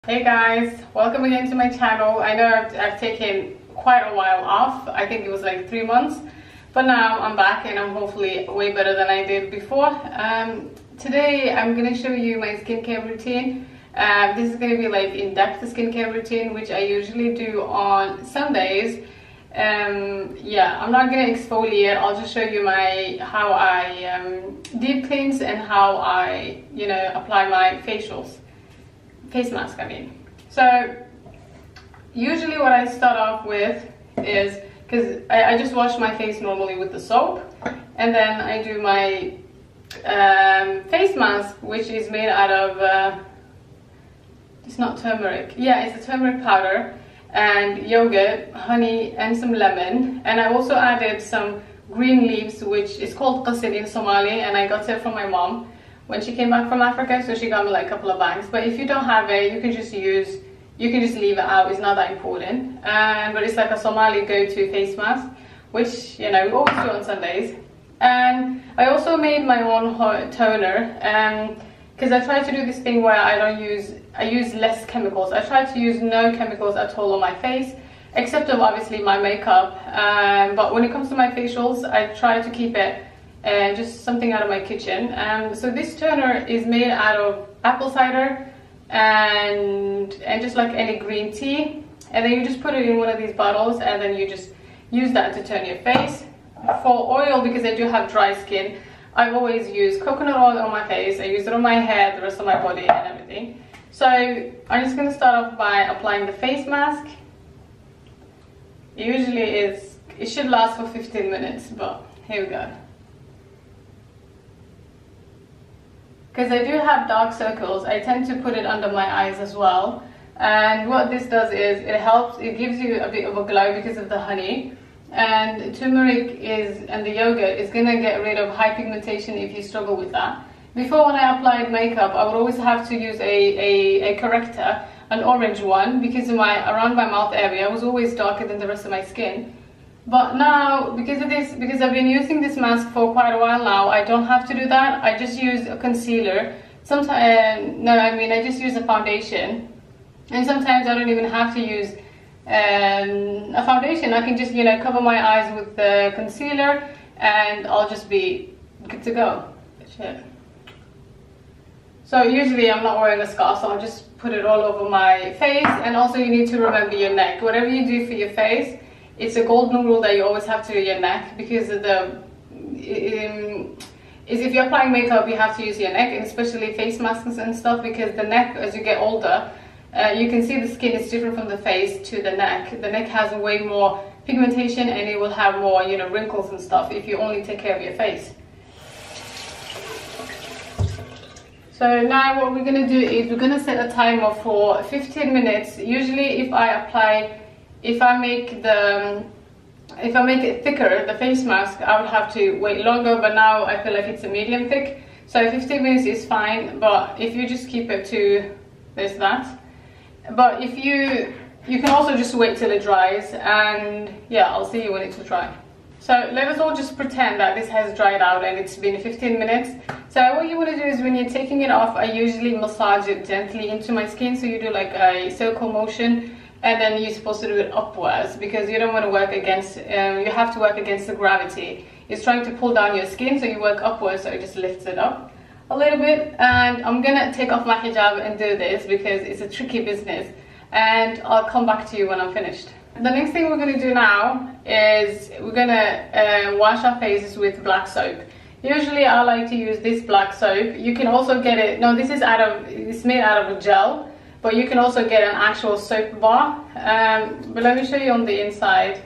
Hey guys, welcome again to my channel. I know I've taken quite a while off. I think it was like 3 months, but now I'm back and I'm hopefully way better than I did before. Today I'm going to show you my skincare routine. This is going to be like in-depth skincare routine, which I usually do on Sundays. Yeah, I'm not going to exfoliate. I'll just show you how I deep cleanse and how I apply my face mask, I mean. So usually what I start off with is, because I just wash my face normally with the soap, and then I do my face mask, which is made out of it's not turmeric, yeah, it's a turmeric powder and yogurt, honey, and some lemon. And I also added some green leaves, which is called qasid in Somali, and I got it from my mom when she came back from Africa, so she got me like a couple of bags. But if you don't have it, you can just leave it out. It's not that important. But it's like a Somali go-to face mask, which we always do on Sundays. And I also made my own toner, because I try to do this thing where I use less chemicals. I try to use no chemicals at all on my face, except of obviously my makeup. But when it comes to my facials, I try to keep it just something out of my kitchen. So this toner is made out of apple cider and just like any green tea, and then you just put it in one of these bottles, and then you just use that to tone your face. For oil, because I do have dry skin, I've always used coconut oil on my face. I use it on my hair, the rest of my body, and everything. So I'm just going to start off by applying the face mask. It should last for 15 minutes, but here we go. Because I do have dark circles, I tend to put it under my eyes as well. And what this does is it gives you a bit of a glow because of the honey. And turmeric and the yogurt is going to get rid of high pigmentation if you struggle with that. Before, when I applied makeup, I would always have to use a corrector, an orange one, because around my mouth area was always darker than the rest of my skin. But now, because I've been using this mask for quite a while now, I don't have to do that. I just use a concealer. I just use a foundation. And sometimes I don't even have to use a foundation. I can just cover my eyes with the concealer, and I'll just be good to go. Shit. So usually I'm not wearing a scarf, so I'll just put it all over my face. And also you need to remember your neck. Whatever you do for your face, it's a golden rule that you always have to do your neck, because if you're applying makeup, you have to use your neck, and especially face masks and stuff, because the neck, as you get older, you can see the skin is different from the face to the neck. The neck has way more pigmentation, and it will have more wrinkles and stuff if you only take care of your face. So now what we're going to do is we're going to set a timer for 15 minutes. Usually if I make it thicker, the face mask, I would have to wait longer, but now I feel like it's a medium thick. So 15 minutes is fine, but if you just keep it to that. But if you can also just wait till it dries, and yeah, I'll see you when it's dry. So let us all just pretend that this has dried out and it's been 15 minutes. So what you want to do is, when you're taking it off, I usually massage it gently into my skin. So you do like a circle motion, and then you're supposed to do it upwards, because you don't want to work against, you have to work against the gravity. It's trying to pull down your skin, so you work upwards, so it just lifts it up a little bit. And I'm gonna take off my hijab and do this because it's a tricky business, and I'll come back to you when I'm finished. The next thing we're gonna do now is we're gonna wash our faces with black soap. Usually I like to use this black soap. You can also get it, no, this is it's made out of a gel, but you can also get an actual soap bar. But let me show you on the inside.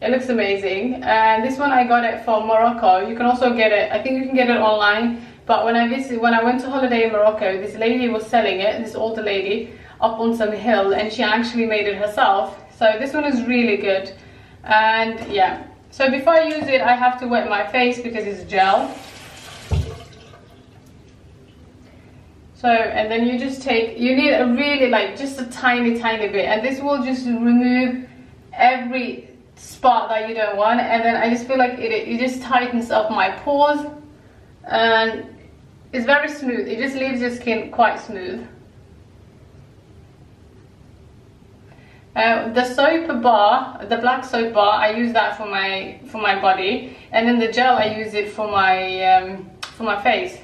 It looks amazing. And this one I got it from Morocco. You can also get it, I think you can get it online. But when I went to holiday in Morocco, this lady was selling it, this older lady, up on some hill, and she actually made it herself. So this one is really good. And yeah, so before I use it, I have to wet my face because it's gel. So, and then you need a really just a tiny bit, and this will just remove every spot that you don't want. And then I just feel like it just tightens up my pores, and it's very smooth. It just leaves your skin quite smooth. The soap bar, the black soap bar, I use that for my body, and then the gel I use it for my face.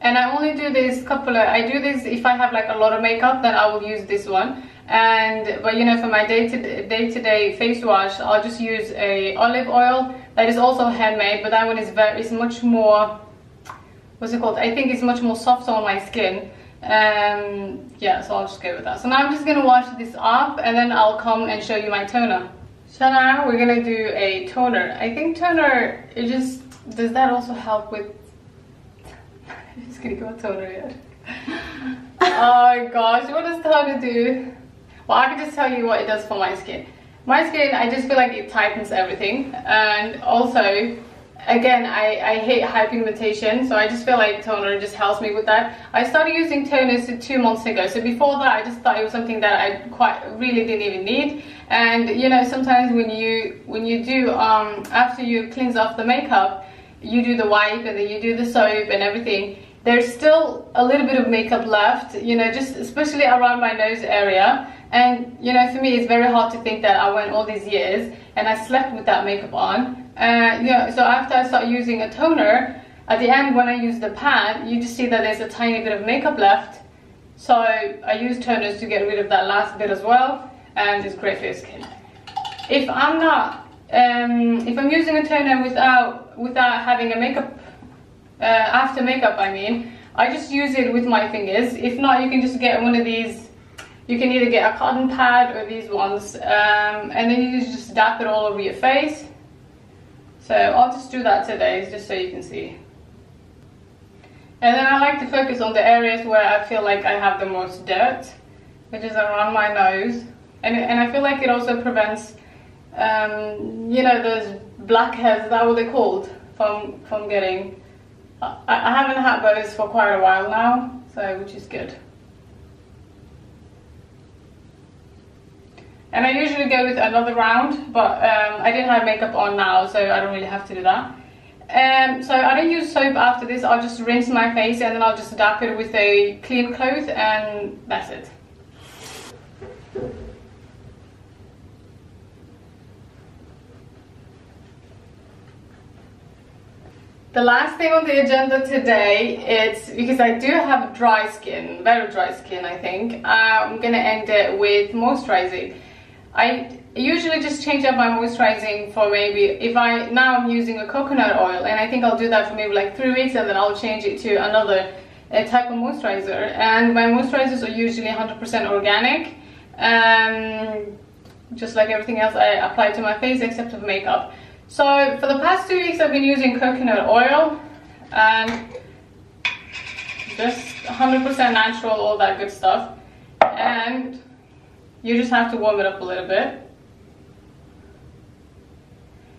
And I only do this I do this if I have like a lot of makeup, then I will use this one. But you know, for my day-to-day face wash, I'll just use a olive oil that is also handmade, but that one is much more, what's it called? I think it's much more soft on my skin. Yeah, so I'll just go with that. So now I'm just gonna wash this off, and then I'll come and show you my toner. So now we're gonna do a toner. I think toner, does that also help with, I'm just gonna go with toner yet. Oh my gosh, what does toner do? Well, I can just tell you what it does for my skin. My skin, I just feel like it tightens everything. And also, again, I hate hypigmentation, so I just feel like toner just helps me with that. I started using toners 2 months ago, so before that I just thought it was something that I really didn't even need. And you know, sometimes when you do after you cleanse off the makeup, you do the wipe and then you do the soap and everything, there's still a little bit of makeup left, you know, just especially around my nose area. And you know, for me it's very hard to think that I went all these years and I slept with that makeup on. You know, so after I start using a toner, at the end when I use the pad, you just see that there's a tiny bit of makeup left. So I use toners to get rid of that last bit as well, and it's great for your skin. If I'm using a toner without having a makeup, after makeup I mean, I just use it with my fingers. If not, you can just get one of these. You can either get a cotton pad or these ones, and then you just dab it all over your face. So I'll just do that today, just so you can see. And then I like to focus on the areas where I feel like I have the most dirt, which is around my nose. And I feel like it also prevents, you know, those blackheads, is that what they're called, from getting. I haven't had those for quite a while now, so which is good. And I usually go with another round, but I didn't have makeup on now, so I don't really have to do that. So I don't use soap after this. I'll just rinse my face and then I'll just dab it with a clean cloth, and that's it. The last thing on the agenda today, it's because I do have dry skin, very dry skin I think. I'm gonna end it with moisturizing. I usually just change up my moisturizing for maybe, now I'm using a coconut oil, and I think I'll do that for maybe like 3 weeks, and then I'll change it to another type of moisturizer. And my moisturizers are usually 100% organic, just like everything else I apply to my face except for makeup. So for the past 2 weeks I've been using coconut oil, and just 100% natural, all that good stuff. And you just have to warm it up a little bit.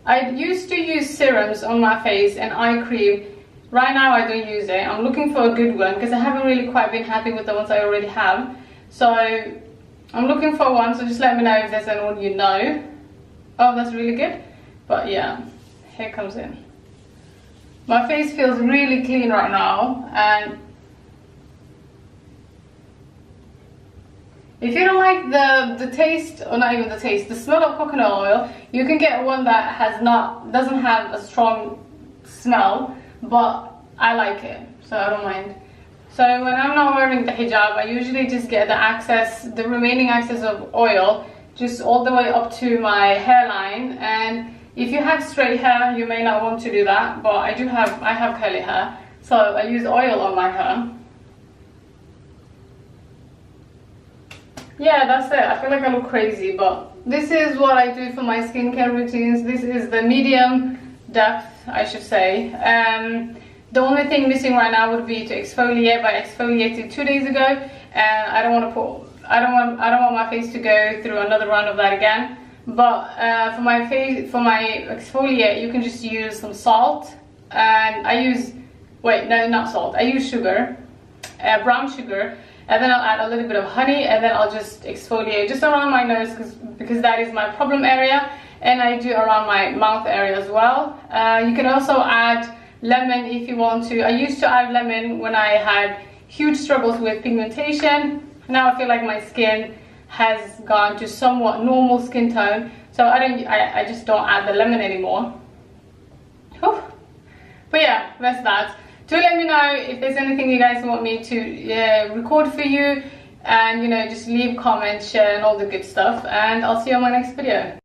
I used to use serums on my face and eye cream. Right now I don't use it. I'm looking for a good one because I haven't really quite been happy with the ones I already have. So I'm looking for one, so just let me know if there's anyone you know. Oh, that's really good. But yeah, here comes in. My face feels really clean right now, and if you don't like the taste, or not even the taste, the smell of coconut oil, you can get one that doesn't have a strong smell, but I like it, so I don't mind. So when I'm not wearing the hijab, I usually just get the remaining excess of oil, just all the way up to my hairline. And if you have straight hair, you may not want to do that, but I have curly hair, so I use oil on my hair. Yeah, that's it. I feel like I look crazy, but this is what I do for my skincare routines. This is the medium depth, I should say. The only thing missing right now would be to exfoliate, but I exfoliated 2 days ago, and I don't want my face to go through another round of that again. But for my exfoliate, you can just use some salt, and I use sugar, brown sugar. And then I'll add a little bit of honey, and then I'll just exfoliate just around my nose because that is my problem area. and I do around my mouth area as well. You can also add lemon if you want to. I used to add lemon when I had huge struggles with pigmentation. Now I feel like my skin has gone to somewhat normal skin tone, so I just don't add the lemon anymore. Whew. But yeah, that's that. Do let me know if there's anything you guys want me to record for you, and you know, just leave comments, share, and all the good stuff, and I'll see you on my next video.